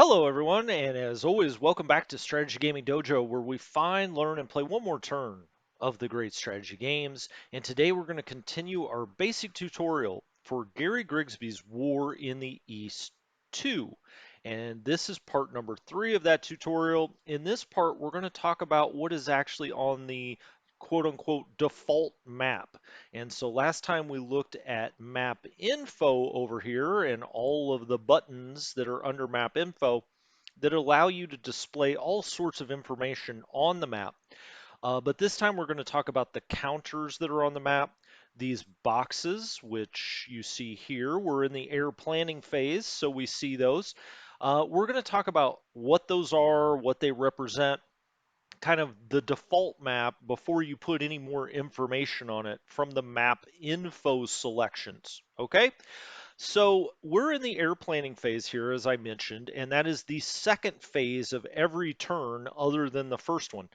Hello, everyone, and as always, welcome back to Strategy Gaming Dojo, where we find, learn, and play one more turn of the great strategy games. And today we're going to continue our basic tutorial for Gary Grigsby's War in the East 2. And this is part number 3 of that tutorial. In this part, we're going to talk about what is actually on the quote unquote default map. And so last time we looked at map info over here and all of the buttons that are under map info that allow you to display all sorts of information on the map. But this time we're going to talk about the counters that are on the map. These boxes, which you see here, we're in the air planning phase, so we see those. We're going to talk about what those are, what they represent, kind of the default map before you put any more information on it from the map info selections. Okay? So we're in the air planning phase here, as I mentioned, and that is the second phase of every turn other than the first one.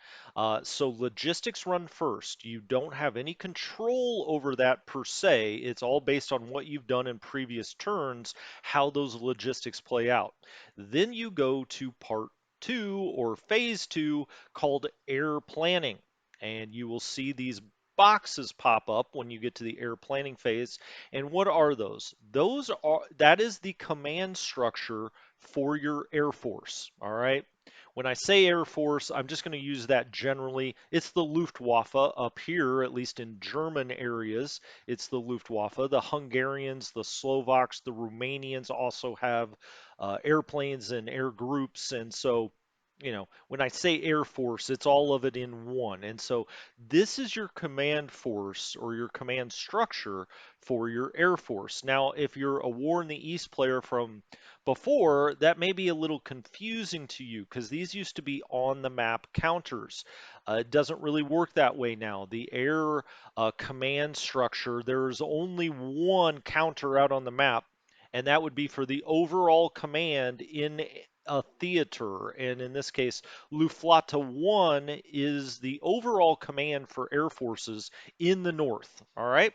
So logistics run first. You don't have any control over that per se. It's all based on what you've done in previous turns, how those logistics play out. Then you go to part two or phase two called air planning. And you will see these boxes pop up when you get to the air planning phase. And what are those? That is the command structure for your Air Force. All right. When I say Air Force, I'm just going to use that generally. It's the Luftwaffe up here, at least in German areas. It's the Luftwaffe. The Hungarians, the Slovaks, the Romanians also have airplanes and air groups. And so, when I say Air Force, it's all of it in one. And so this is your command force or your command structure for your Air Force. Now, if you're a War in the East player from before, that may be a little confusing to you because these used to be on the map counters. It doesn't really work that way now. The air command structure, there's only one counter out on the map, and that would be for the overall command in a theater. And in this case, Luftwaffe 1 is the overall command for air forces in the north. All right.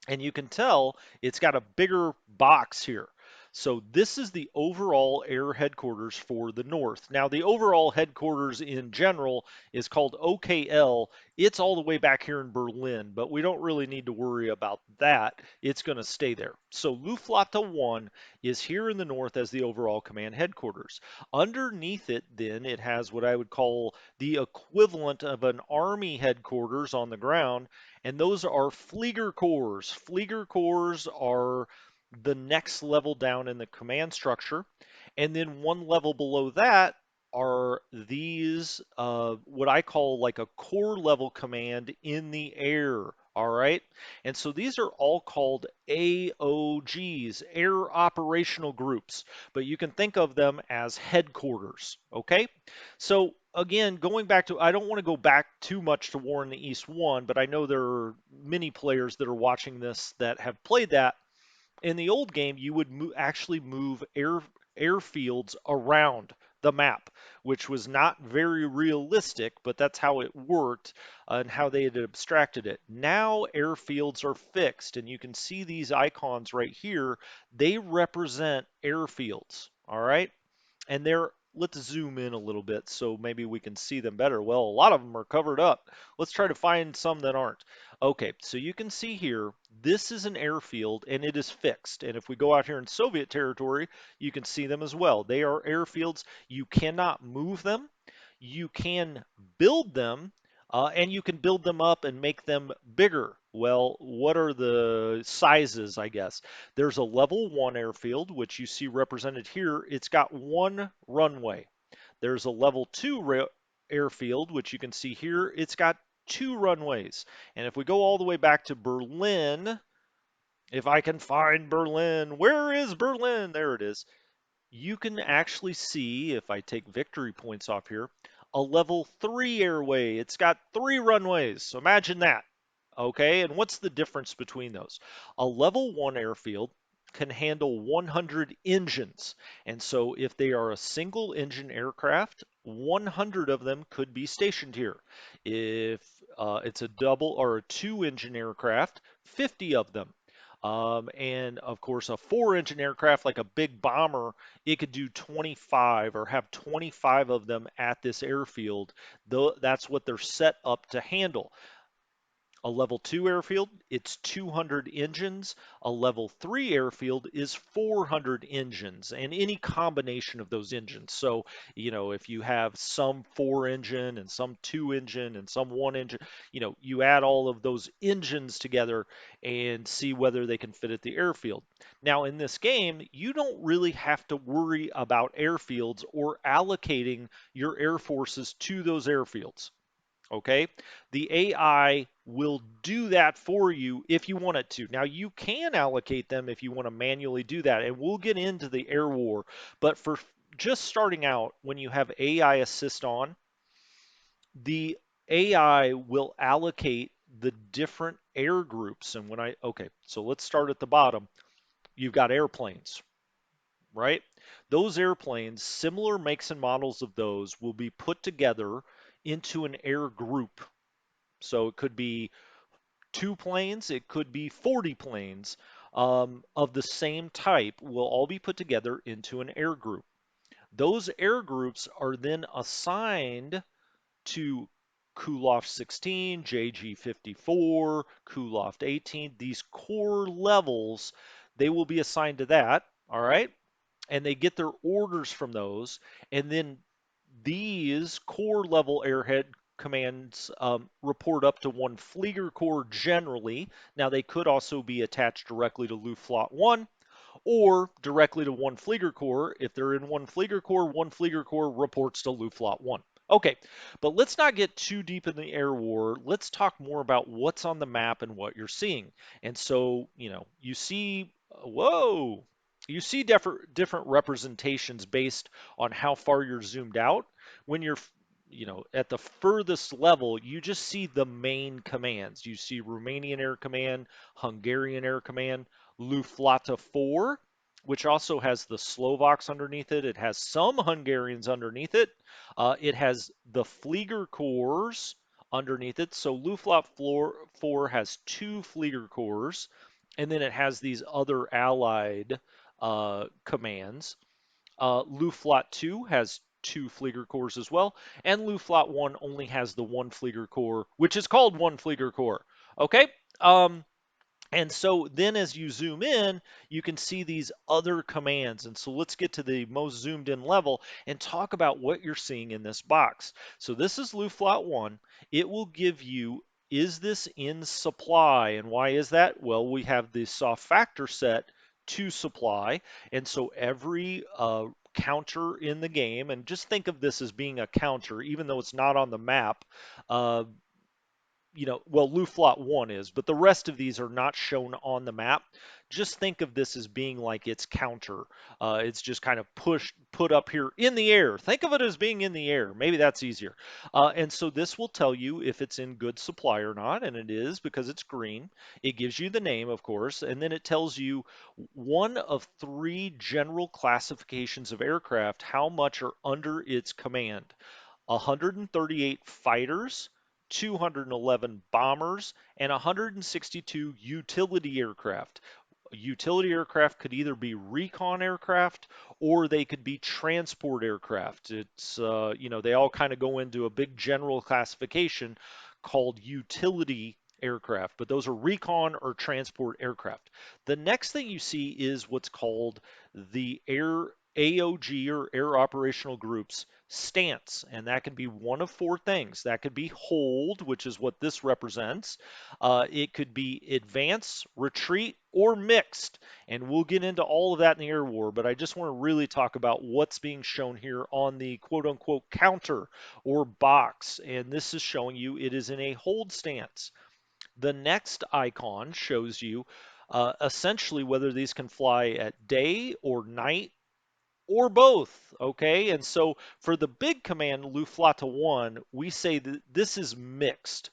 And you can tell it's got a bigger box here. So this is the overall air headquarters for the North. Now, the overall headquarters in general is called OKL. It's all the way back here in Berlin, but we don't really need to worry about that. It's going to stay there. So Luftwaffe 1 is here in the North as the overall command headquarters. Underneath it, then, it has what I would call the equivalent of an army headquarters on the ground, and those are Flieger Corps. Flieger Corps are the next level down in the command structure. And then one level below that are these, what I call like a core level command in the air. All right. And so these are all called AOGs, Air Operational Groups, but you can think of them as headquarters. Okay. So again, going back to, I don't want to go back too much to War in the East 1, but I know there are many players that are watching this that have played that. In the old game, you would actually move airfields around the map, which was not very realistic, but that's how it worked and how they had abstracted it. Now airfields are fixed, and you can see these icons right here. They represent airfields, all right? And let's zoom in a little bit so maybe we can see them better. Well, a lot of them are covered up. Let's try to find some that aren't. Okay, so you can see here, this is an airfield and it is fixed. And if we go out here in Soviet territory, you can see them as well. They are airfields. You cannot move them. You can build them, and you can build them up and make them bigger. Well, what are the sizes, I guess? There's a level 1 airfield, which you see represented here. It's got one runway. There's a level 2 airfield, which you can see here. It's got two runways. And if we go all the way back to Berlin, if I can find Berlin, where is Berlin? There it is. You can actually see, if I take victory points off here, a level 3 airway. It's got 3 runways. So imagine that. Okay, and what's the difference between those? A level 1 airfield can handle 100 engines. And so if they are a single engine aircraft, 100 of them could be stationed here. If it's a double or a 2 engine aircraft, 50 of them. And of course, a four-engine aircraft like a big bomber, it could do 25 or have 25 of them at this airfield. Though that's what they're set up to handle. A level 2 airfield, it's 200 engines. A level 3 airfield is 400 engines and any combination of those engines. So, if you have some 4 engine and some 2 engine and some 1 engine, you add all of those engines together and see whether they can fit at the airfield. Now, in this game, you don't really have to worry about airfields or allocating your air forces to those airfields. Okay, the AI will do that for you if you want it to. Now, you can allocate them if you want to manually do that, and we'll get into the air war. But for just starting out, when you have AI assist on, the AI will allocate the different air groups. And okay, so let's start at the bottom. You've got airplanes, right? Those airplanes, similar makes and models of those, will be put together into an air group. So it could be 2 planes, it could be 40 planes of the same type will all be put together into an air group. Those air groups are then assigned to Kuloft 16, JG 54, Kuloft 18. These core levels, they will be assigned to that, all right? And they get their orders from those. And then these core level airhead commands report up to one Flieger Corps generally. Now, they could also be attached directly to Luftflotte 1 or directly to one Flieger Corps. If they're in one Flieger Corps reports to Luftflotte 1. Okay, but let's not get too deep in the air war. Let's talk more about what's on the map and what you're seeing. And so, you see, whoa, you see different representations based on how far you're zoomed out. When you're at the furthest level, you just see the main commands. You see Romanian Air Command, Hungarian Air Command, Luftflotte 4, which also has the Slovaks underneath it. It has some Hungarians underneath it. It has the Flieger Corps underneath it. So Luftflotte 4 has two Flieger Corps, and then it has these other allied commands. Luftflotte 2 has two Flieger Corps as well, and Luftflotte 1 only has the one Flieger Corps, which is called one Flieger Corps. Okay? And so then as you zoom in, you can see these other commands. And so let's get to the most zoomed in level and talk about what you're seeing in this box. So this is Luftflotte 1. It will give you, is this in supply? And why is that? Well, we have the soft factor set to supply. And so every counter in the game, and just think of this as being a counter, even though it's not on the map, uh, well, Luftflotte 1 is, but the rest of these are not shown on the map. Just think of this as being like its counter. It's just kind of put up here in the air. Think of it as being in the air. Maybe that's easier. And so this will tell you if it's in good supply or not, and it is because it's green. It gives you the name, of course, and then it tells you one of three general classifications of aircraft, how much are under its command. 138 fighters, 211 bombers, and 162 utility aircraft. Utility aircraft could either be recon aircraft or they could be transport aircraft. They all kind of go into a big general classification called utility aircraft, but those are recon or transport aircraft. The next thing you see is what's called the Air AOG or Air Operational Groups stance, and that can be one of four things. That could be hold, which is what this represents. It could be advance, retreat, or mixed, and we'll get into all of that in the air war, but I just want to really talk about what's being shown here on the quote-unquote counter or box, and this is showing you it is in a hold stance. The next icon shows you essentially whether these can fly at day or night or both, okay? And so for the big command, Luftflotte 1, we say that this is mixed.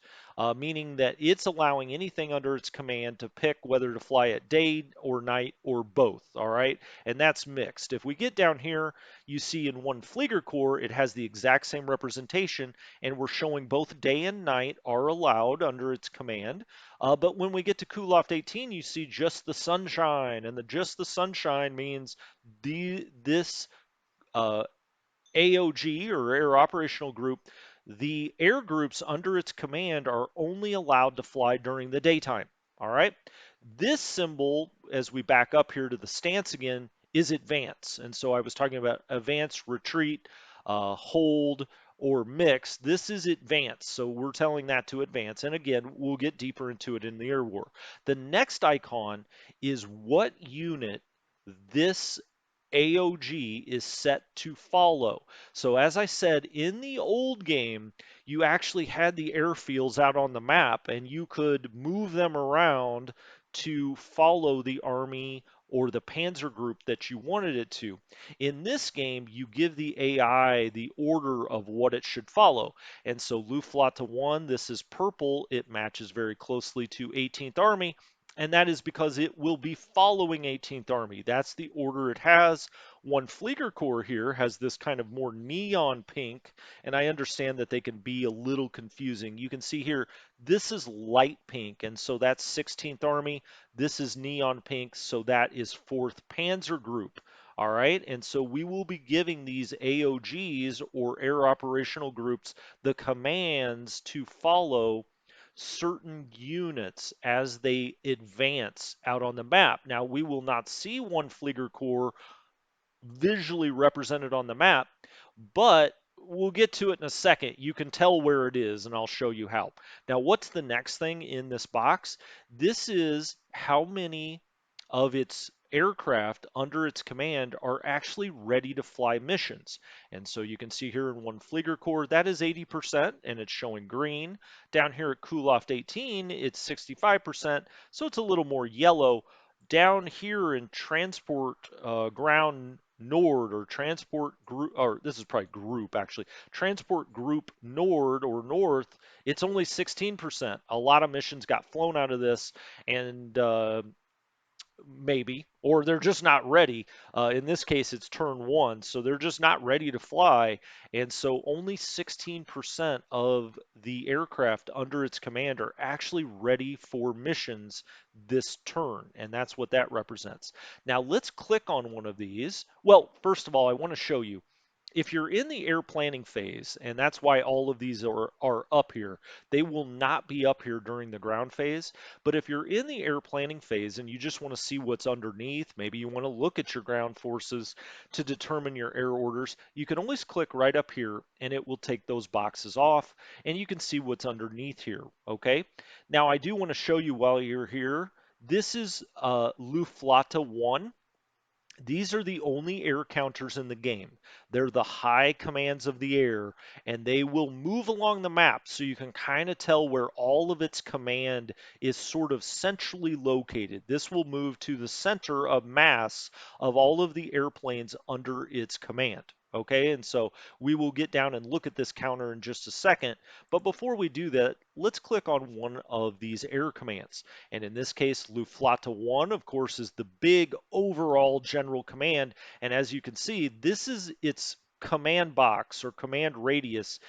meaning that it's allowing anything under its command to pick whether to fly at day or night or both, all right? And that's mixed. If we get down here, you see in one Flieger Corps, it has the exact same representation, and we're showing both day and night are allowed under its command. But when we get to Kuloft 18, you see just the sunshine, and the just the sunshine means this uh, AOG or Air Operational Group, the air groups under its command are only allowed to fly during the daytime. All right. This symbol, as we back up here to the stance again, is advance. And so I was talking about advance, retreat, hold, or mix. This is advance. So we're telling that to advance. And again, we'll get deeper into it in the air war. The next icon is what unit this AOG is set to follow. So as I said, in the old game, you actually had the airfields out on the map and you could move them around to follow the army or the panzer group that you wanted it to. In this game, you give the AI the order of what it should follow. And so Luftflotte 1, this is purple, it matches very closely to 18th Army, and that is because it will be following 18th Army. That's the order it has. One Flieger Corps here has this kind of more neon pink, and I understand that they can be a little confusing. You can see here, this is light pink, and so that's 16th Army. This is neon pink, so that is 4th Panzer Group. All right, and so we will be giving these AOGs or air operational groups the commands to follow certain units as they advance out on the map. Now, we will not see one Flieger Corps visually represented on the map, but we'll get to it in a second. You can tell where it is, and I'll show you how. Now, what's the next thing in this box? This is how many of its aircraft under its command are actually ready to fly missions. And so you can see here in one Flieger Corps, that is 80%, and it's showing green. Down here at Kuloft 18, it's 65%, so it's a little more yellow. Down here in Transport Ground Nord or Transport Group, or this is probably Group actually, Transport Group Nord or North, it's only 16%. A lot of missions got flown out of this, and maybe, or they're just not ready. In this case, it's turn one, so they're just not ready to fly. And so only 16% of the aircraft under its command are actually ready for missions this turn. And that's what that represents. Now let's click on one of these. Well, first of all, I want to show you if you're in the air planning phase, and that's why all of these are up here, they will not be up here during the ground phase. But if you're in the air planning phase and you just want to see what's underneath, maybe you want to look at your ground forces to determine your air orders, you can always click right up here and it will take those boxes off and you can see what's underneath here, okay? Now I do want to show you while you're here, this is Luftflotte 1. These are the only air counters in the game. They're the high commands of the air, and they will move along the map so you can kind of tell where all of its command is sort of centrally located. This will move to the center of mass of all of the airplanes under its command. Okay, and so we will get down and look at this counter in just a second. But before we do that, let's click on one of these air commands. And in this case, Luftflotte 1, of course, is the big overall general command. And as you can see, this is its command box or command radius.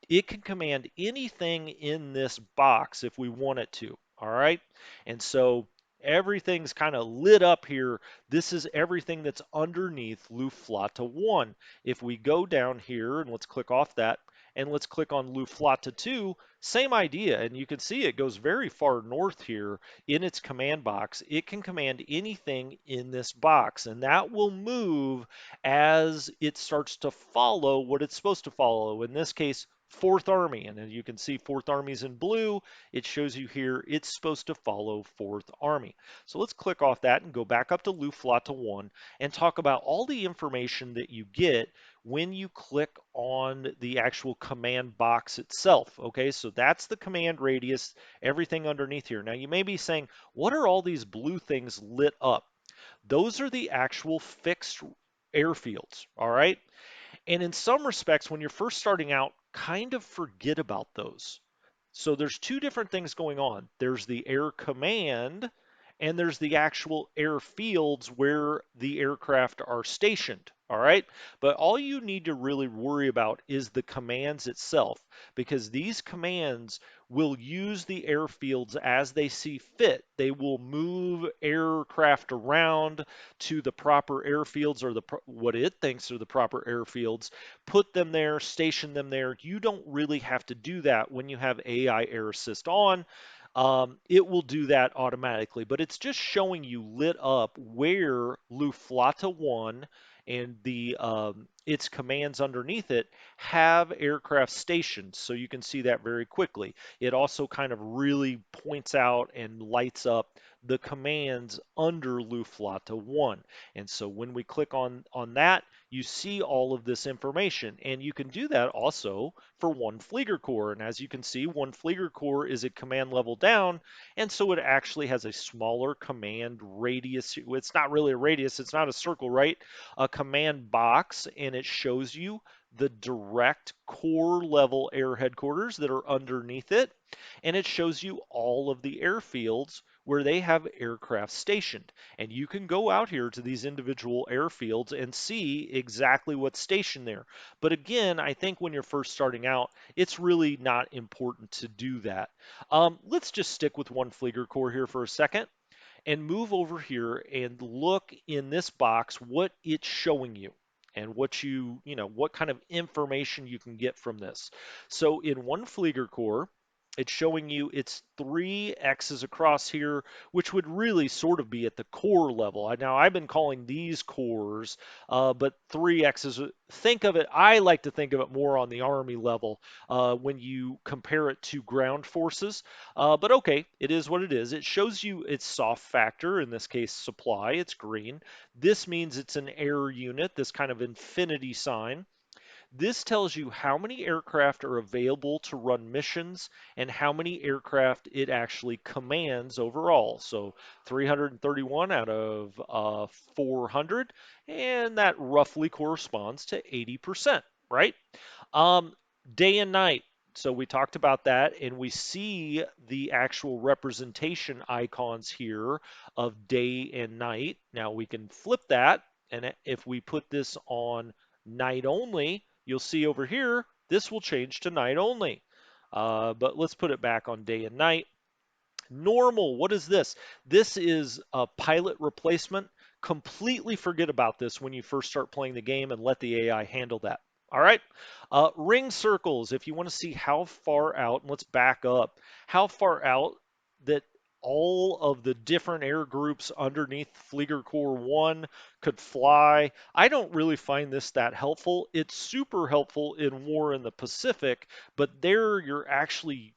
It can command anything in this box if we want it to. All right. And so everything's kind of lit up here. This is everything that's underneath Luftflotte 1. If we go down here and let's click off that and let's click on Luftflotte 2, same idea. And you can see it goes very far north here in its command box. It can command anything in this box, and that will move as it starts to follow what it's supposed to follow. In this case, Fourth Army, and as you can see, Fourth Army's in blue. It shows you here it's supposed to follow Fourth Army. So let's click off that and go back up to Luftflotte 1 and talk about all the information that you get when you click on the actual command box itself. Okay, so that's the command radius, everything underneath here. Now you may be saying, what are all these blue things lit up? Those are the actual fixed airfields, all right? And in some respects, when you're first starting out, kind of forget about those. So there's two different things going on. There's the air command and there's the actual airfields where the aircraft are stationed. All right. But all you need to really worry about is the commands itself, because these commands will use the airfields as they see fit. They will move aircraft around to the proper airfields, or what it thinks are the proper airfields, put them there, station them there. You don't really have to do that when you have AI Air Assist on. It will do that automatically, but it's just showing you lit up where Luflata 1 and the its commands underneath it have aircraft stationed, so you can see that very quickly. It also kind of really points out and lights up the commands under Luflata 1. And so when we click on that, you see all of this information. And you can do that also for one Flieger Core. And as you can see, one Flieger Core is a command level down, and so it actually has a smaller command radius. It's not really a radius, it's not a circle, right? A command box, and it shows you the direct core level air headquarters that are underneath it. And it shows you all of the airfields where they have aircraft stationed. And you can go out here to these individual airfields and see exactly what's stationed there. But again, I think when you're first starting out, it's really not important to do that. Let's just stick with one Flieger Core here for a second and move over here and look in this box what it's showing you and what kind of information you can get from this. So in one Flieger Core, it's showing you its three X's across here, which would really sort of be at the core level. Now, I've been calling these cores, but three X's, think of it, I like to think of it more on the Army level when you compare it to ground forces. But okay, it is what it is. It shows you its soft factor, in this case supply, it's green. This means it's an air unit, this kind of infinity sign. This tells you how many aircraft are available to run missions and how many aircraft it actually commands overall. So 331 out of 400, and that roughly corresponds to 80%, right? Um, Day and night. So we talked about that, and we see the actual representation icons here of day and night. Now we can flip that, and if we put this on night only, you'll see over here, this will change to night only. But let's put it back on day and night. Normal, what is this? This is a pilot replacement. Completely forget about this when you first start playing the game and let the AI handle that. All right. Ring circles, if you want to see how far out, and let's back up, how far out that all of the different air groups underneath Flieger Core 1 could fly. I don't really find this that helpful. It's super helpful in War in the Pacific, but there you're actually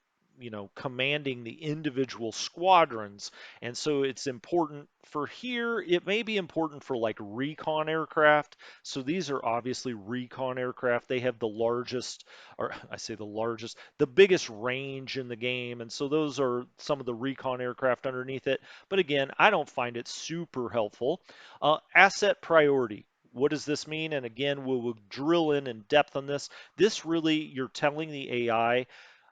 commanding the individual squadrons. And so it's important for here. It may be important for like recon aircraft. So these are obviously recon aircraft. They have the largest, or I say the largest, the biggest range in the game. And so those are some of the recon aircraft underneath it. But again, I don't find it super helpful. Asset priority. What does this mean? And again, we'll drill in depth on this. This really, you're telling the AI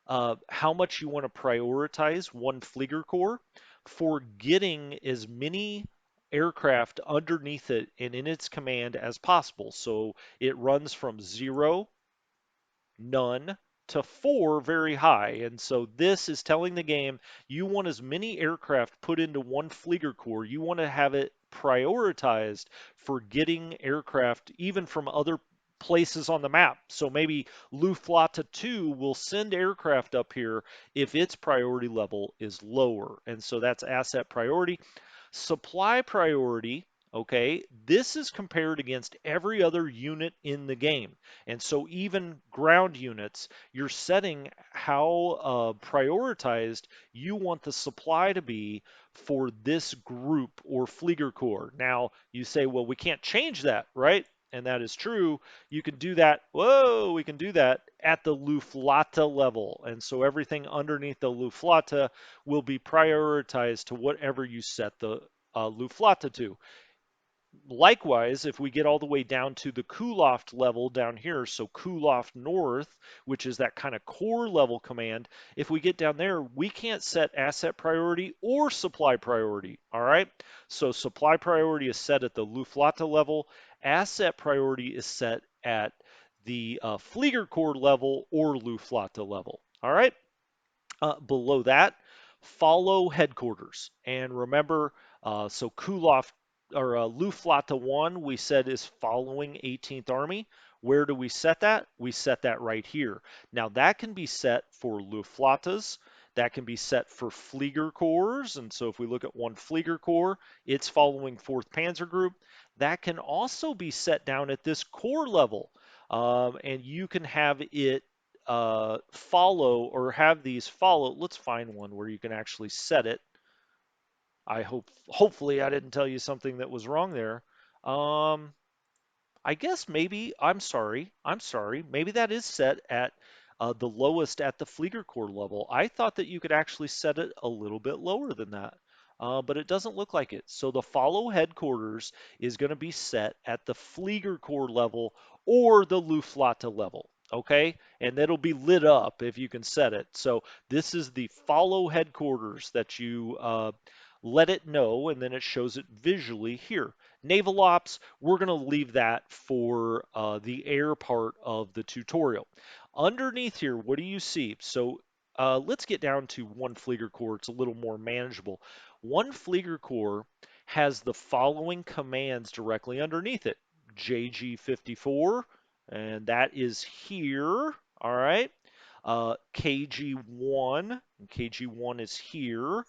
how much you want to prioritize one Flieger Core for getting as many aircraft underneath it and in its command as possible. So it runs from 0, none, to 4, very high. And so this is telling the game you want as many aircraft put into one Flieger Core. You want to have it prioritized for getting aircraft even from other places on the map. So maybe Luftflotte 2 will send aircraft up here if its priority level is lower. And so that's asset priority. Supply priority, okay, this is compared against every other unit in the game. And so even ground units, you're setting how prioritized you want the supply to be for this group or Flieger Corps. Now, you say, well, we can't change that, right? And that is true. You can do that. Whoa, we can do that at the Luftflotte level. And so everything underneath the Luftflotte will be prioritized to whatever you set the Luftflotte to. Likewise, if we get all the way down to the Kuloft level down here, so Kuloft North, which is that kind of core level command, if we get down there, we can't set asset priority or supply priority, all right? So supply priority is set at the Luftflotte level, asset priority is set at the Fliegerkorps level or Luftflotte level, all right? Below that, follow headquarters. And remember, so Kuloff or Luftflotte 1, we said is following 18th Army. Where do we set that? We set that right here. Now that can be set for Luftflottes. That can be set for Fliegerkorps. And so if we look at one Fliegerkorps, it's following 4th Panzer Group. That can also be set down at this corps level. And you can have it follow or have these follow. Let's find one where you can actually set it. Hopefully I didn't tell you something that was wrong there. Um, I guess maybe, I'm sorry, maybe that is set at the lowest at the Fliegerkorps level. I thought that you could actually set it a little bit lower than that, but it doesn't look like it. So the follow headquarters is going to be set at the Fliegerkorps level or the Luftflotte level. Okay, and that'll be lit up if you can set it. So this is the follow headquarters that you let it know, and then it shows it visually here. Naval Ops, we're going to leave that for the air part of the tutorial. Underneath here, what do you see? So let's get down to one Fliegerkorps. It's a little more manageable. One Fliegerkorps has the following commands directly underneath it. JG54, and that is here. All right. KG1, KG1 is here.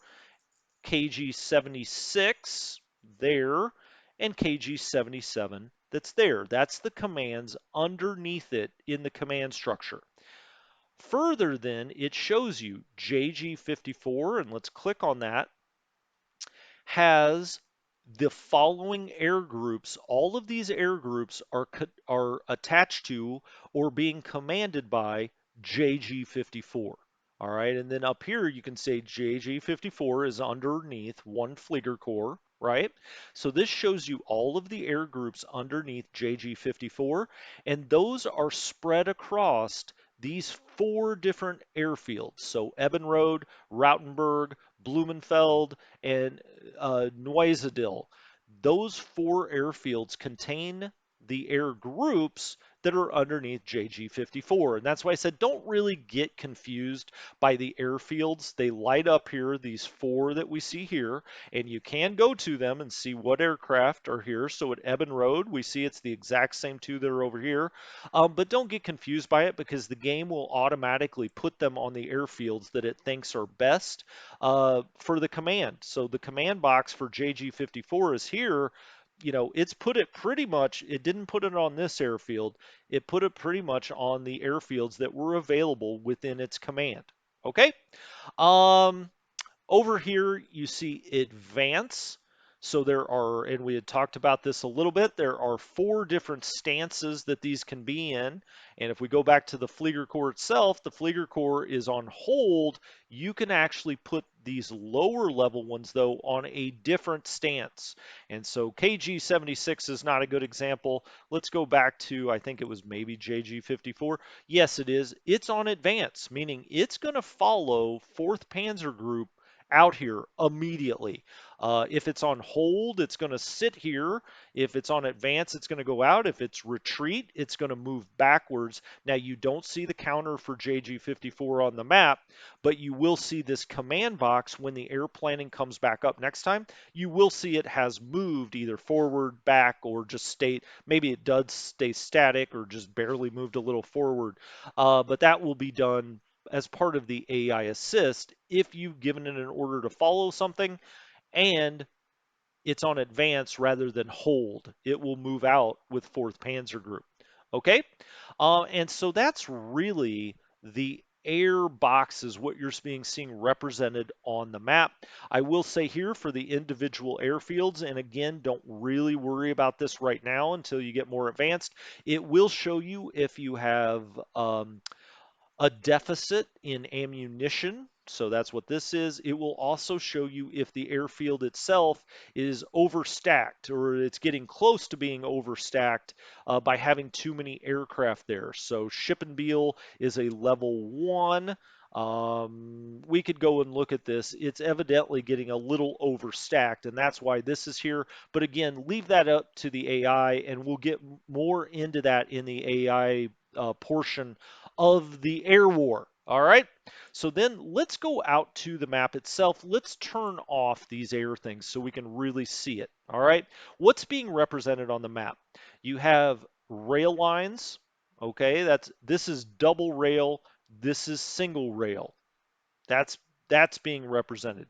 KG76 there, and KG77 that's there. That's the commands underneath it in the command structure. Further then, it shows you JG54, and let's click on that, has the following air groups. All of these air groups are attached to or being commanded by JG54. All right, and then up here you can say JG54 is underneath one Fliegerkorps, right? So this shows you all of the air groups underneath JG54, and those are spread across these 4 different airfields. So Ebenrode, Rautenberg, Blumenfeld, and Neusiedl. Those 4 airfields contain the air groups that are underneath JG54. And that's why I said don't really get confused by the airfields. They light up here, these 4 that we see here, and you can go to them and see what aircraft are here. So at Ebenrode, we see it's the exact same 2 that are over here. But don't get confused by it because the game will automatically put them on the airfields that it thinks are best for the command. So the command box for JG54 is here. You know, it's put it pretty much, it didn't put it on this airfield. It put it pretty much on the airfields that were available within its command. Okay? Um, Over here, you see advance. So there are, and we had talked about this a little bit, there are 4 different stances that these can be in. And if we go back to the Fliegerkorps itself, the Fliegerkorps is on hold. You can actually put these lower level ones, though, on a different stance. And so KG76 is not a good example. Let's go back to, I think it was maybe JG54. Yes, it is. It's on advance, meaning it's going to follow 4th Panzer Group out here immediately. If it's on hold, it's going to sit here. If it's on advance, it's going to go out. If it's retreat, it's going to move backwards. Now, you don't see the counter for JG54 on the map, but you will see this command box when the air planning comes back up next time. You will see it has moved either forward, back, or just stayed. Maybe it does stay static or just barely moved a little forward. But that will be done as part of the AI assist if you've given it an order to follow something and it's on advance rather than hold. It will move out with 4th Panzer Group. Okay? And so that's really the air boxes, what you're seeing represented on the map. I will say here for the individual airfields, and again, don't really worry about this right now until you get more advanced. It will show you if you have a deficit in ammunition So that's what this is. It will also show you if the airfield itself is overstacked or it's getting close to being overstacked by having too many aircraft there. So Shippenbiel is a level 1. We could go and look at this. It's evidently getting a little overstacked, and that's why this is here. But again, leave that up to the AI, and we'll get more into that in the AI portion of the air war. All right. So then let's go out to the map itself. Let's turn off these air things so we can really see it. All right. What's being represented on the map? You have rail lines. Okay. This is double rail. This is single rail. That's that's being represented.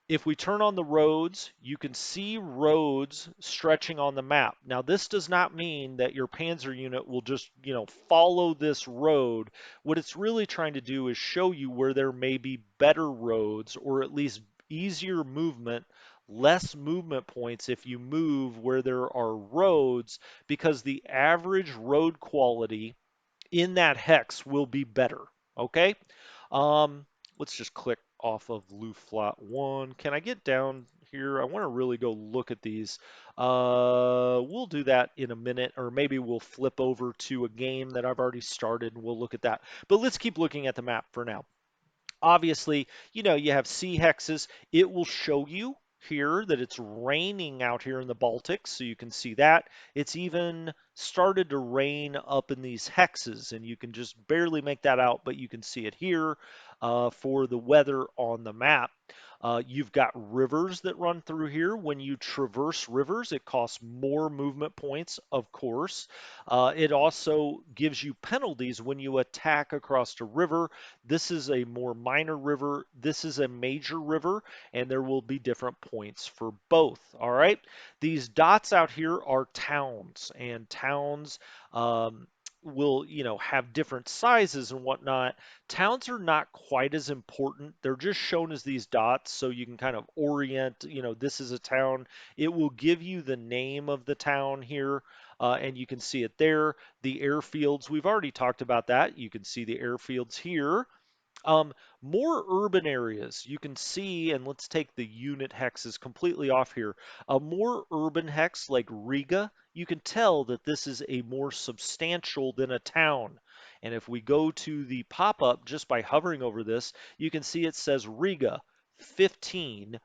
If we turn on the roads, you can see roads stretching on the map. Now, this does not mean that your Panzer unit will just, follow this road. What it's really trying to do is show you where there may be better roads or at least easier movement, less movement points if you move where there are roads, because the average road quality in that hex will be better. Okay? Um, let's just click off of Luftflat 1. Can I get down here? I want to really go look at these. We'll do that in a minute, or maybe we'll flip over to a game that I've already started and we'll look at that. But let's keep looking at the map for now. Obviously, you have sea hexes. It will show you here that it's raining out here in the Baltic, so you can see that. It's even started to rain up in these hexes, and you can just barely make that out, but you can see it here for the weather on the map. You've got rivers that run through here. When you traverse rivers, it costs more movement points, of course. It also gives you penalties when you attack across a river. This is a more minor river. This is a major river, and there will be different points for both. All right. These dots out here are towns, and towns will, have different sizes and whatnot. Towns are not quite as important. They're just shown as these dots so you can kind of orient, this is a town. It will give you the name of the town here. And you can see it there. The airfields, we've already talked about that. You can see the airfields here. Um, More urban areas you can see, and let's take the unit hexes completely off here. A more urban hex like Riga, you can tell that this is a more substantial than a town. And if we go to the pop-up just by hovering over this, you can see it says Riga 15.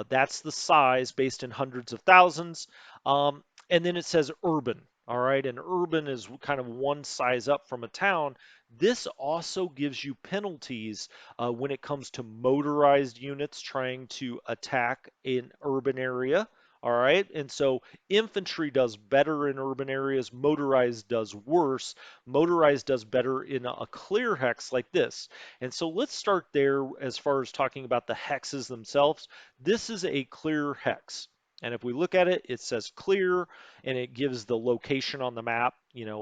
That's the size based in hundreds of thousands. And then it says urban. All right, and urban is kind of one size up from a town. This also gives you penalties when it comes to motorized units trying to attack an urban area. All right, and so infantry does better in urban areas, motorized does worse. Motorized does better in a clear hex like this. And so let's start there as far as talking about the hexes themselves. This is a clear hex. And if we look at it, it says clear and it gives the location on the map,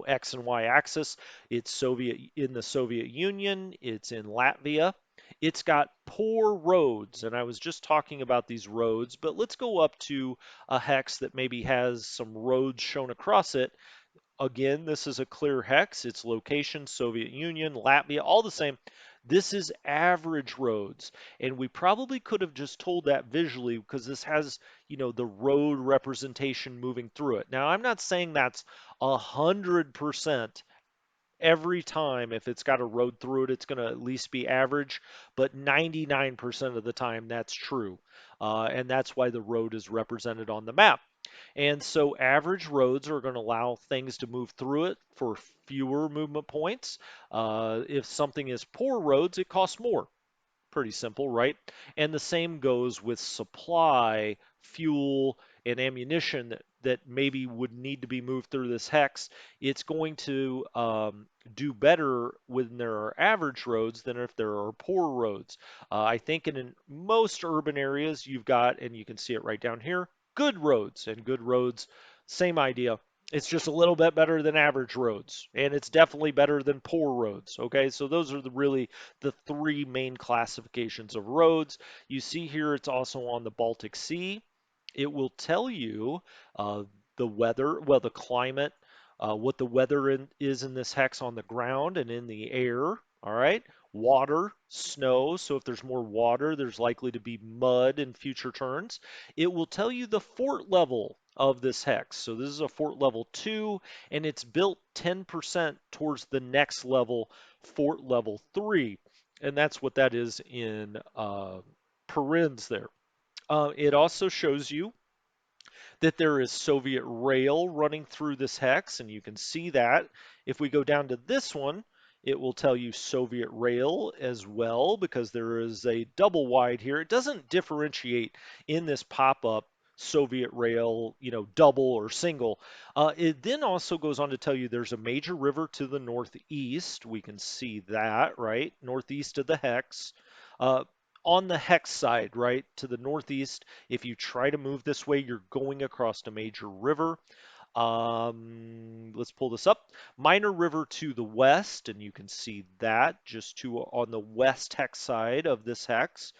X and Y axis. It's Soviet in the Soviet Union, it's in Latvia. It's got poor roads, and I was just talking about these roads, but let's go up to a hex that maybe has some roads shown across it. Again, this is a clear hex. Its location, Soviet Union, Latvia, all the same. This is average roads. And we probably could have just told that visually because this has, the road representation moving through it. Now, I'm not saying that's 100% every time. If it's got a road through it, it's going to at least be average, but 99% of the time that's true. And that's why the road is represented on the map. And so average roads are going to allow things to move through it for fewer movement points. If something is poor roads, it costs more. Pretty simple, right? And the same goes with supply, fuel, and ammunition that maybe would need to be moved through this hex. It's going to do better when there are average roads than if there are poor roads. I think in most urban areas, you've got, and you can see it right down here, good roads. And good roads, same idea. It's just a little bit better than average roads, and it's definitely better than poor roads. Okay, so those are really the three main classifications of roads. You see here it's also on the Baltic Sea. It will tell you the weather, well, the climate, what the weather is in this hex on the ground and in the air. All right. water, snow. So if there's more water, there's likely to be mud in future turns. It will tell you the fort level of this hex. So this is a fort level 2, and it's built 10% towards the next level, fort level 3. And that's what that is in parens there. It also shows you that there is Soviet rail running through this hex, and you can see that. If we go down to this one, it will tell you Soviet rail as well because there is a double wide here. It doesn't differentiate in this pop-up Soviet rail, double or single. It then also goes on to tell you there's a major river to the northeast. We can see that, right? Northeast of the hex. Uh, on the hex side, right, to the northeast, if you try to move this way, you're going across a major river. Let's pull this up. Minor river to the west, and you can see that just to on the west hex side of this hex.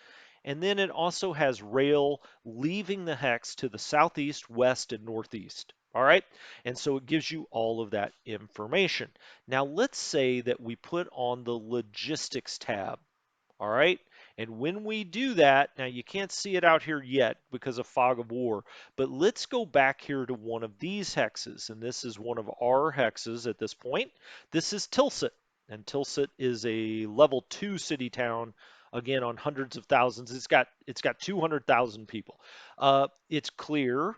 And then it also has rail leaving the hex to the southeast, west, and northeast. All right, and so it gives you all of that information. Now let's say that we put on the logistics tab. All right. And when we do that, now you can't see it out here yet because of fog of war, but let's go back here to one of these hexes. And this is one of our hexes at this point. This is Tilsit. And Tilsit is a level 2 city town, again on hundreds of thousands. It's got 200,000 people. It's clear.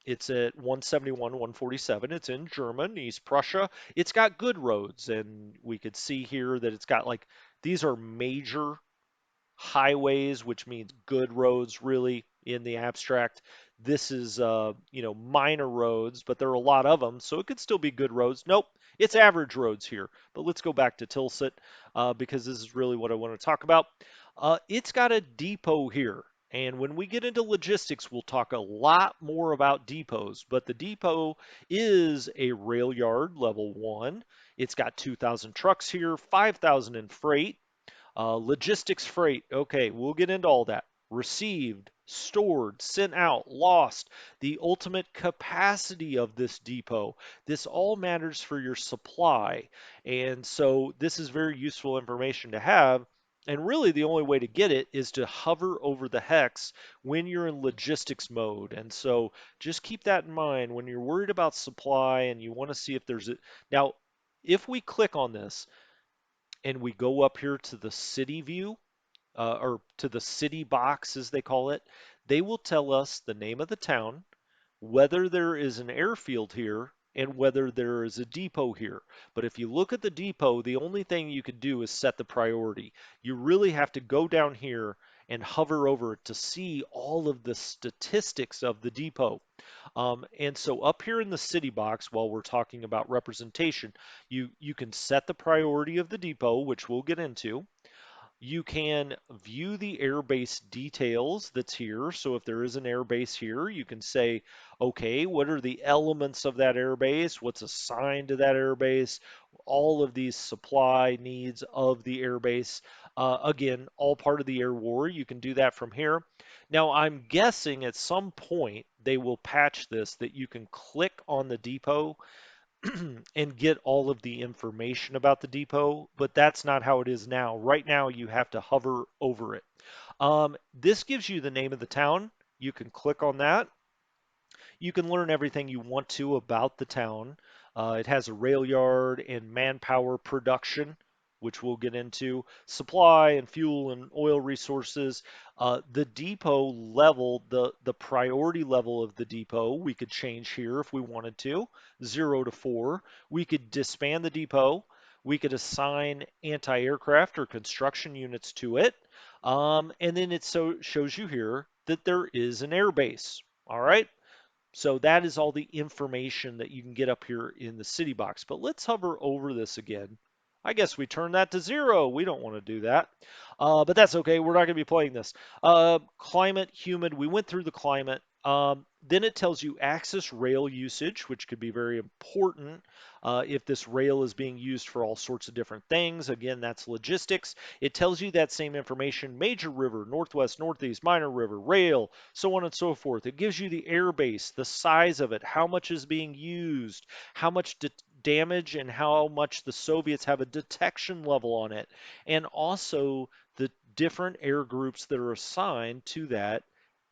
It's at 171, 147. It's in German, East Prussia. It's got good roads, and we could see here that it's got like these are major highways, which means good roads really in the abstract. This is, minor roads, but there are a lot of them, so it could still be good roads. Nope, it's average roads here. But let's go back to Tilsit because this is really what I want to talk about. It's got a depot here. And when we get into logistics, we'll talk a lot more about depots. But the depot is a rail yard, level 1. It's got 2,000 trucks here, 5,000 in freight. Logistics freight. Okay, we'll get into all that. Received, stored, sent out, lost, the ultimate capacity of this depot. This all matters for your supply. And so this is very useful information to have. And really, the only way to get it is to hover over the hex when you're in logistics mode. And so just keep that in mind when you're worried about supply and you want to see if there's a. Now, if we click on this, and we go up here to the city view, or to the city box as they call it, they will tell us the name of the town, whether there is an airfield here, and whether there is a depot here. But if you look at the depot, the only thing you can do is set the priority. You really have to go down here and hover over it to see all of the statistics of the depot. And so up here in the city box, while we're talking about representation, you can set the priority of the depot, which we'll get into. You can view the airbase details that's here. So if there is an airbase here, you can say, okay, what are the elements of that airbase? What's assigned to that airbase? All of these supply needs of the airbase. Again, all part of the air war. You can do that from here. Now, I'm guessing at some point they will patch this that you can click on the depot and get all of the information about the depot, but that's not how it is now. Right now, you have to hover over it. This gives you the name of the town. You can click on that. You can learn everything you want to about the town. It has a rail yard and manpower production, which we'll get into, supply and fuel and oil resources. The depot level, the priority level of the depot, we could change here if we wanted to, 0 to 4. We could disband the depot. We could assign anti-aircraft or construction units to it. And then it shows you here that there is an airbase. All right. So that is all the information that you can get up here in the city box. But let's hover over this again. I guess we turn that to 0. We don't want to do that. But that's okay. We're not going to be playing this. Climate, humid. We went through the climate. Then it tells you Axis rail usage, which could be very important if this rail is being used for all sorts of different things. Again, that's logistics. It tells you that same information, major river, northwest, northeast, minor river, rail, so on and so forth. It gives you the air base, the size of it, how much is being used, how much damage and how much the Soviets have a detection level on it, and also the different air groups that are assigned to that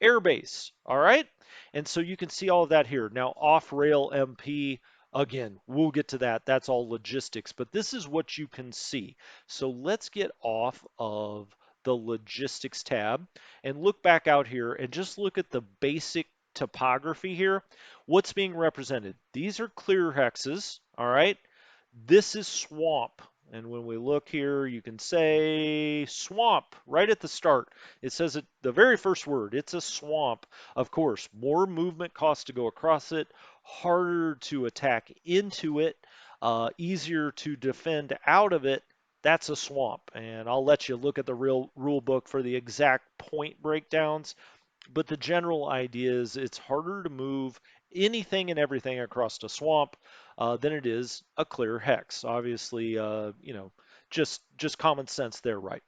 airbase. All right. And so you can see all of that here. Now, off rail MP, again, we'll get to that. That's all logistics, but this is what you can see. So let's get off of the logistics tab and look back out here and just look at the basic topography here. What's being represented? These are clear hexes. All right. This is swamp. And when we look here, you can say swamp right at the start. It says it the very first word. It's a swamp. Of course, more movement costs to go across it, harder to attack into it, easier to defend out of it. That's a swamp. And I'll let you look at the real rule book for the exact point breakdowns. But the general idea is it's harder to move anything and everything across a swamp than it is a clear hex. Obviously, just common sense there, right?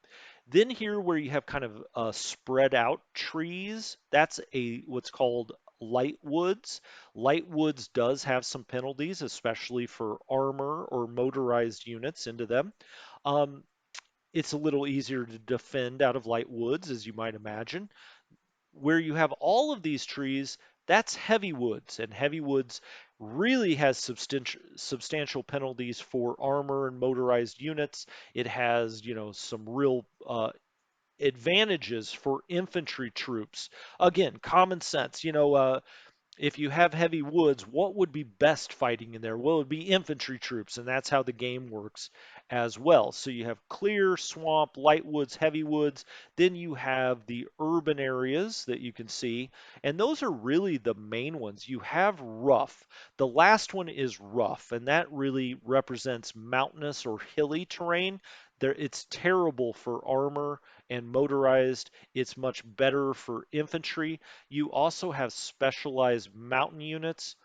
Then here where you have kind of spread out trees, that's a what's called light woods. Light woods does have some penalties, especially for armor or motorized units into them. Um, it's a little easier to defend out of light woods, as you might imagine. Where you have all of these trees, that's heavy woods, and heavy woods really has substantial penalties for armor and motorized units. It has, some real advantages for infantry troops. Again, common sense. If you have heavy woods, what would be best fighting in there? Well, it would be infantry troops, and that's how the game works as well. So you have clear, swamp, light woods, heavy woods. Then you have the urban areas that you can see, and those are really the main ones. You have rough. The last one is rough, and that really represents mountainous or hilly terrain. It's terrible for armor and motorized. It's much better for infantry. You also have specialized mountain units,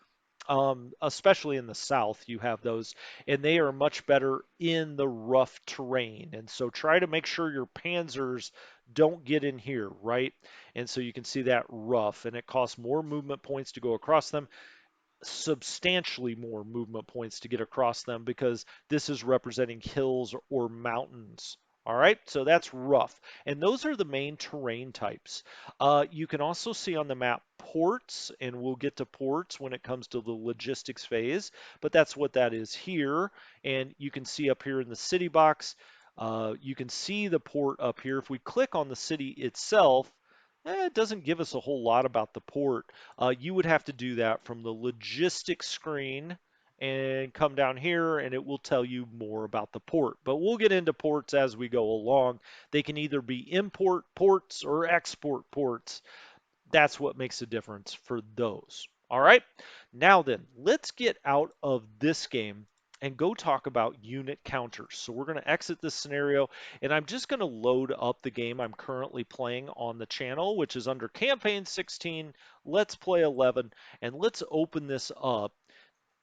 especially in the south, you have those, and they are much better in the rough terrain. And so try to make sure your panzers don't get in here, right? And so you can see that rough, and it costs more movement points to go across them, substantially more movement points to get across them because this is representing hills or mountains. All right, so that's rough. And those are the main terrain types. You can also see on the map ports, and we'll get to ports when it comes to the logistics phase, but that's what that is here. And you can see up here in the city box, you can see the port up here. If we click on the city itself, it doesn't give us a whole lot about the port. You would have to do that from the logistics screen and come down here and it will tell you more about the port. But we'll get into ports as we go along. They can either be import ports or export ports. That's what makes a difference for those. All right. Now then, let's get out of this game and go talk about unit counters. So we're going to exit this scenario and I'm just going to load up the game I'm currently playing on the channel, which is under campaign 16, let's play 11, and let's open this up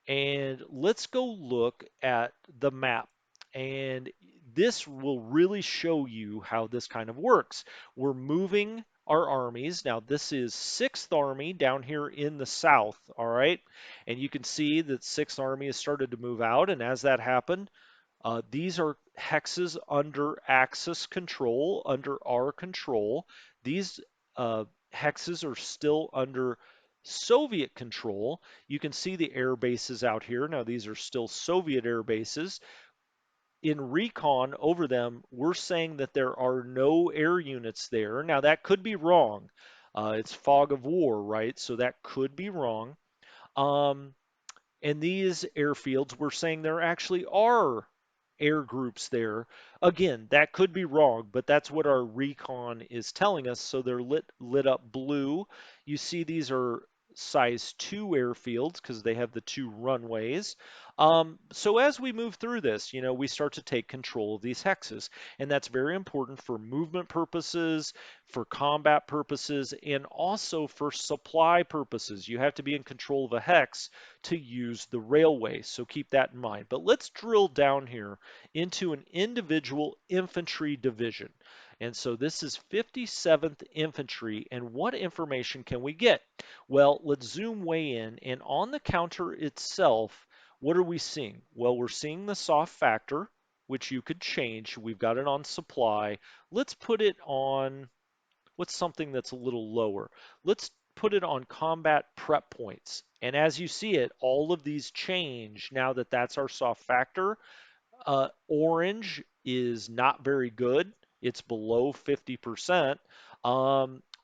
and let's go look at the map. And this will really show you how this kind of works. We're moving our armies. Now, this is 6th Army down here in the south, all right? And you can see that 6th Army has started to move out, and as that happened, these are hexes under Axis control, under our control. These hexes are still under Soviet control. You can see the air bases out here. Now, these are still Soviet air bases. In recon over them, we're saying that there are no air units there. Now, that could be wrong. It's fog of war, right? So that could be wrong. Um, and these airfields, we're saying there actually are air groups there. Again, that could be wrong, but that's what our recon is telling us. So they're lit up blue. You see these are size 2 airfields because they have the 2 runways. So as we move through this, we start to take control of these hexes, and that's very important for movement purposes, for combat purposes, and also for supply purposes. You have to be in control of a hex to use the railway, so keep that in mind. But let's drill down here into an individual infantry division. And so this is 57th Infantry, and what information can we get? Well, let's zoom way in, and on the counter itself, what are we seeing? Well, we're seeing the soft factor, which you could change. We've got it on supply. Let's put it on, what's something that's a little lower? Let's put it on combat prep points. And as you see it, all of these change now that that's our soft factor. Orange is not very good. It's below 50%.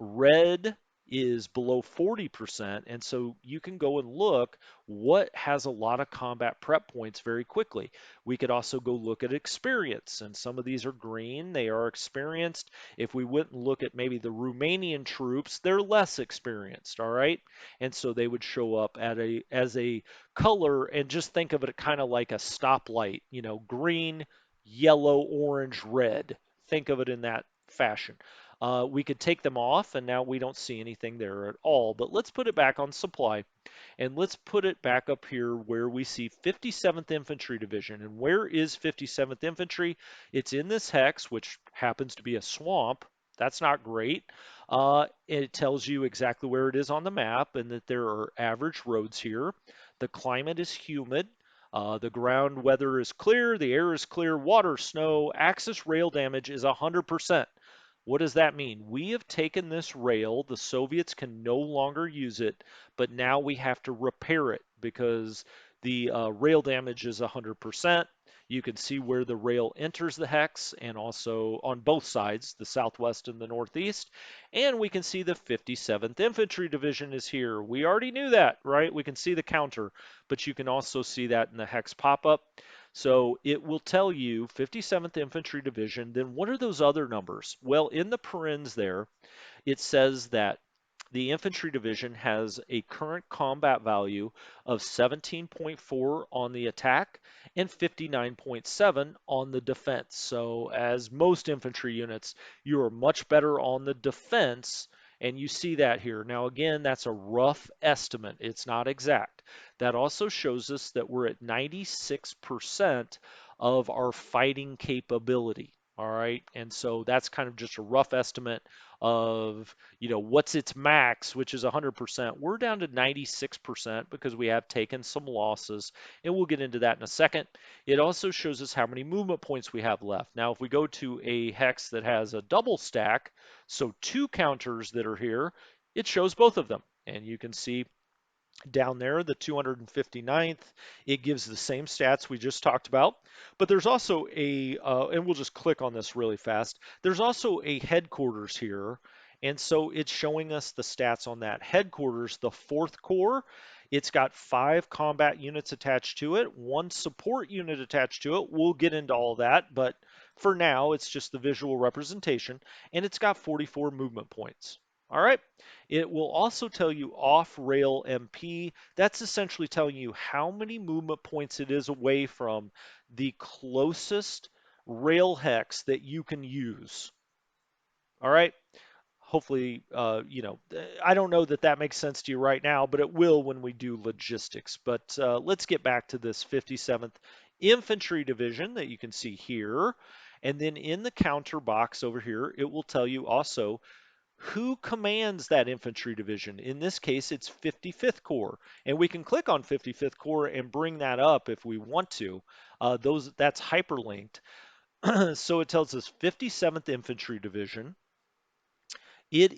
Red is below 40%. And so you can go and look what has a lot of combat prep points very quickly. We could also go look at experience. And some of these are green. They are experienced. If we went and look at maybe the Romanian troops, they're less experienced. All right. And so they would show up as a color, and just think of it kind of like a stoplight, green, yellow, orange, red. Think of it in that fashion. We could take them off, and now we don't see anything there at all. But let's put it back on supply, and let's put it back up here where we see 57th Infantry Division. And where is 57th Infantry? It's in this hex, which happens to be a swamp. That's not great. It tells you exactly where it is on the map and that there are average roads here. The climate is humid. The ground weather is clear. The air is clear. Water, snow, axis rail damage is 100%. What does that mean? We have taken this rail. The Soviets can no longer use it, but now we have to repair it because the rail damage is 100%. You can see where the rail enters the hex and also on both sides, the southwest and the northeast. And we can see the 57th Infantry Division is here. We already knew that, right? We can see the counter, but you can also see that in the hex pop-up. So it will tell you 57th Infantry Division. Then what are those other numbers? Well, in the parens there, it says that the infantry division has a current combat value of 17.4 on the attack and 59.7 on the defense. So, as most infantry units, you are much better on the defense, and you see that here. Now, again, that's a rough estimate, it's not exact. That also shows us that we're at 96% of our fighting capability. All right, and so that's kind of just a rough estimate of, what's its max, which is 100%. We're down to 96% because we have taken some losses, and we'll get into that in a second. It also shows us how many movement points we have left. Now, if we go to a hex that has a double stack, so 2 counters that are here, it shows both of them. And you can see down there, the 259th, it gives the same stats we just talked about, but there's also and we'll just click on this really fast, there's also a headquarters here, and so it's showing us the stats on that headquarters, the 4th Corps. It's got 5 combat units attached to it, 1 support unit attached to it. We'll get into all that, but for now, it's just the visual representation, and it's got 44 movement points. All right. It will also tell you off-rail MP. That's essentially telling you how many movement points it is away from the closest rail hex that you can use. All right. Hopefully, I don't know that that makes sense to you right now, but it will when we do logistics. But let's get back to this 57th Infantry Division that you can see here. And then in the counter box over here, it will tell you also who commands that infantry division. In this case, it's 55th Corps, and we can click on 55th Corps and bring that up if we want to. That's hyperlinked. So it tells us 57th Infantry Division. It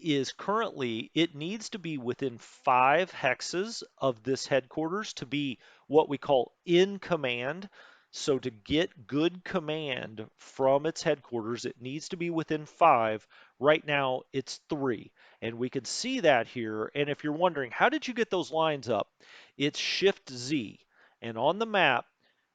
needs to be within 5 hexes of this headquarters to be what we call in command. So to get good command from its headquarters, it needs to be within 5. Right now, it's 3. And we can see that here. And if you're wondering, how did you get those lines up? It's Shift Z. And on the map,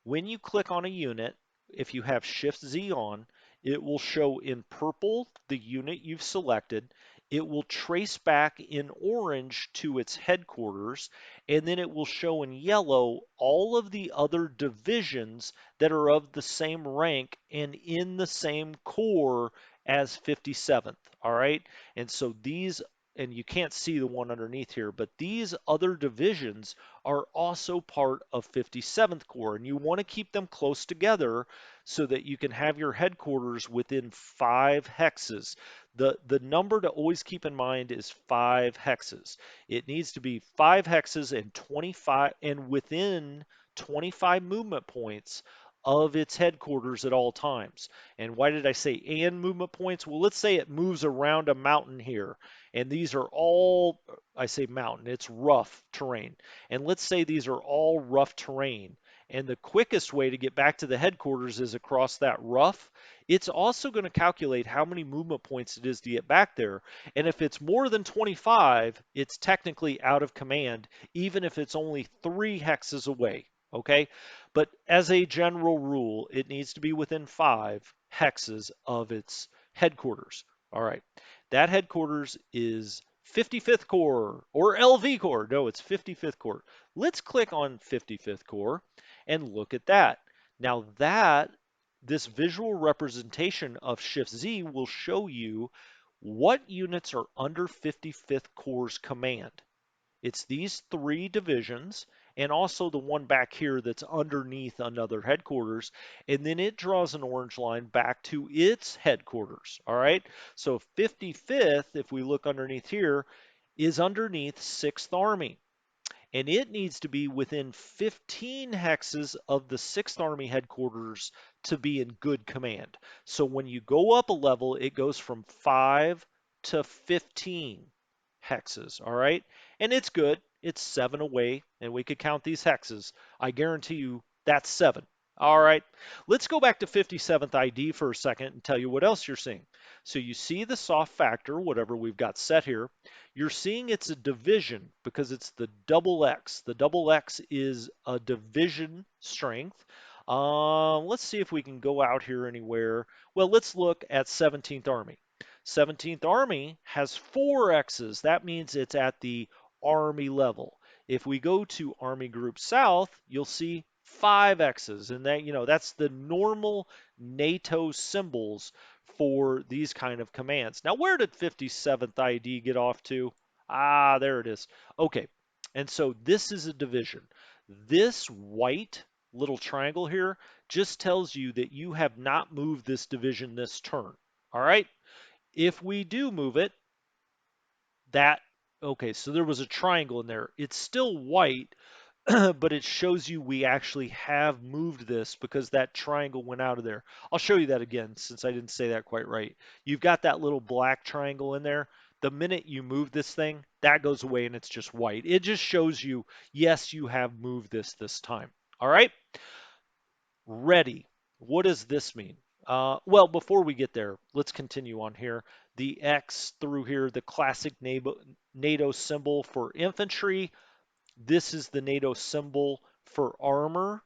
when you click on a unit, if you have Shift Z on, it will show in purple the unit you've selected. it will trace back in orange to its headquarters, and then it will show in yellow all of the other divisions that are of the same rank and in the same corps as 57th. All right. And so these, and you can't see the one underneath here, but these other divisions are also part of 57th Corps, and you want to keep them close together so that you can have your headquarters within 5 hexes. The number to always keep in mind is 5 hexes. It needs to be 5 hexes and 25 and within 25 movement points of its headquarters at all times. And why did I say and movement points? Well, let's say it moves around a mountain here, and these are all, I say mountain, it's rough terrain. And let's say these are all rough terrain. And the quickest way to get back to the headquarters is across that rough. It's also going to calculate how many movement points it is to get back there. And if it's more than 25, it's technically out of command, even if it's only 3 hexes away. Okay? But as a general rule, it needs to be within 5 hexes of its headquarters. All right. That headquarters is 55th Corps or LV Corps. No, it's 55th Corps. Let's click on 55th Corps and look at that. Now this visual representation of Shift Z will show you what units are under 55th Corps' command. It's these 3 divisions and also the one back here that's underneath another headquarters. And then it draws an orange line back to its headquarters. All right. So 55th, if we look underneath here, is underneath 6th Army. And it needs to be within 15 hexes of the 6th Army headquarters to be in good command. So when you go up a level, it goes from 5 to 15 hexes, all right? And it's good. It's 7 away, and we could count these hexes. I guarantee you that's 7. All right, let's go back to 57th ID for a second and tell you what else you're seeing. So you see the soft factor, whatever we've got set here. You're seeing it's a division because it's the double X. The double X is a division strength. Let's see if we can go out here anywhere. Well, let's look at 17th Army. 17th Army has 4 X's. That means it's at the Army level. If we go to Army Group South, you'll see 5 X's, and that's the normal NATO symbols for these kind of commands. Now, where did 57th ID get off to? Ah, there it is. Okay, and so this is a division. This white little triangle here just tells you that you have not moved this division this turn. All right, if we do move it, okay, so there was a triangle in there. It's still white, but it shows you we actually have moved this because that triangle went out of there. I'll show you that again since I didn't say that quite right. You've got that little black triangle in there. The minute you move this thing, that goes away and it's just white. It just shows you, yes, you have moved this time. All right, ready. What does this mean? Well, before we get there, let's continue on here. The X through here, the classic NATO symbol for infantry. This is the NATO symbol for armor.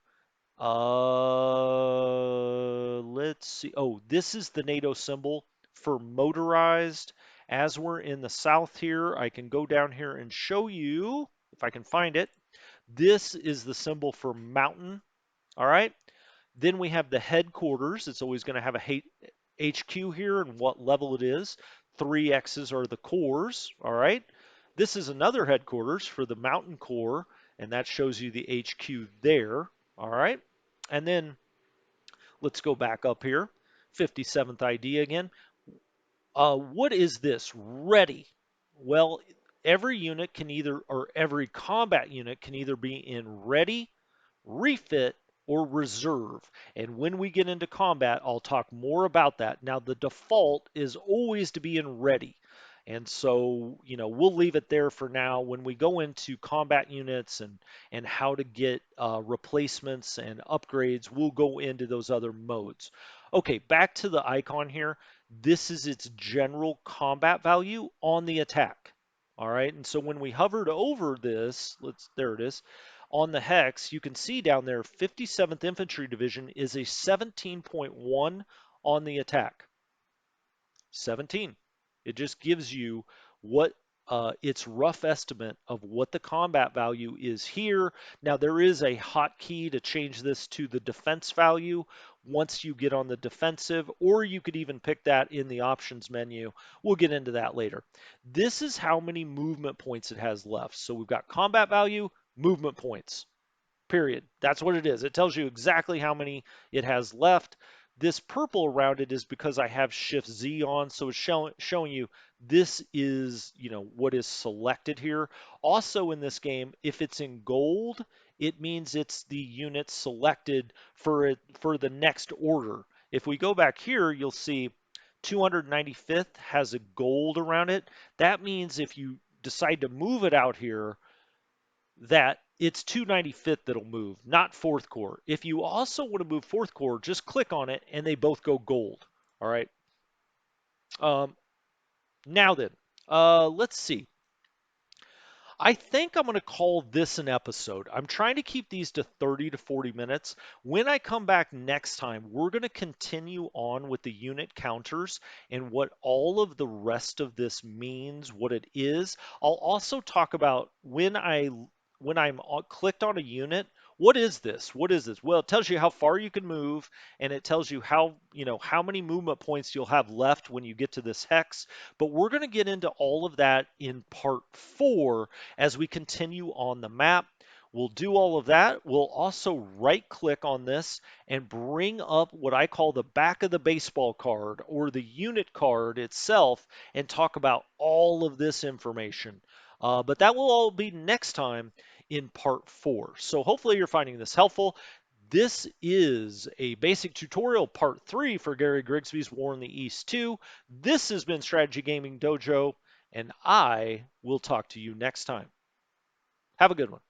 Let's see. Oh, this is the NATO symbol for motorized. As we're in the south here, I can go down here and show you, if I can find it. This is the symbol for mountain. All right. Then we have the headquarters. It's always going to have a HQ here and what level it is. 3 X's are the corps. All right. This is another headquarters for the Mountain Corps, and that shows you the HQ there. All right. And then let's go back up here. 57th ID again. What is this? Ready. Well, every unit can either, or every combat unit can either be in ready, refit, or reserve. And when we get into combat, I'll talk more about that. Now, the default is always to be in ready. And so, we'll leave it there for now. When we go into combat units and how to get replacements and upgrades, we'll go into those other modes. Okay, back to the icon here. This is its general combat value on the attack. All right, and so when we hovered over this, there it is, on the hex, you can see down there 57th Infantry Division is a 17.1 on the attack. 17. It just gives you what its rough estimate of what the combat value is here. Now, there is a hotkey to change this to the defense value once you get on the defensive, or you could even pick that in the options menu. We'll get into that later. This is how many movement points it has left. So we've got combat value, movement points. Period. That's what it is. It tells you exactly how many it has left. This purple around it is because I have Shift Z on, so it's showing you this is, what is selected here. Also in this game, if it's in gold, it means it's the unit selected for the next order. If we go back here, you'll see 295th has a gold around it. That means if you decide to move it out here, that it's 295th that'll move, not fourth core. If you also want to move fourth core, just click on it and they both go gold. All right. Um, Now then, let's see. I think I'm going to call this an episode. I'm trying to keep these to 30 to 40 minutes. When I come back next time, we're going to continue on with the unit counters and what all of the rest of this means, what it is. I'll also talk about when I'm clicked on a unit, what is this? What is this? Well, it tells you how far you can move, and it tells you how many movement points you'll have left when you get to this hex. But we're going to get into all of that in part 4 as we continue on the map. We'll do all of that. We'll also right click on this and bring up what I call the back of the baseball card or the unit card itself and talk about all of this information. But that will all be next time in part 4. So hopefully you're finding this helpful. This is a basic tutorial part 3 for Gary Grigsby's War in the East 2. This has been Strategy Gaming Dojo, and I will talk to you next time. Have a good one.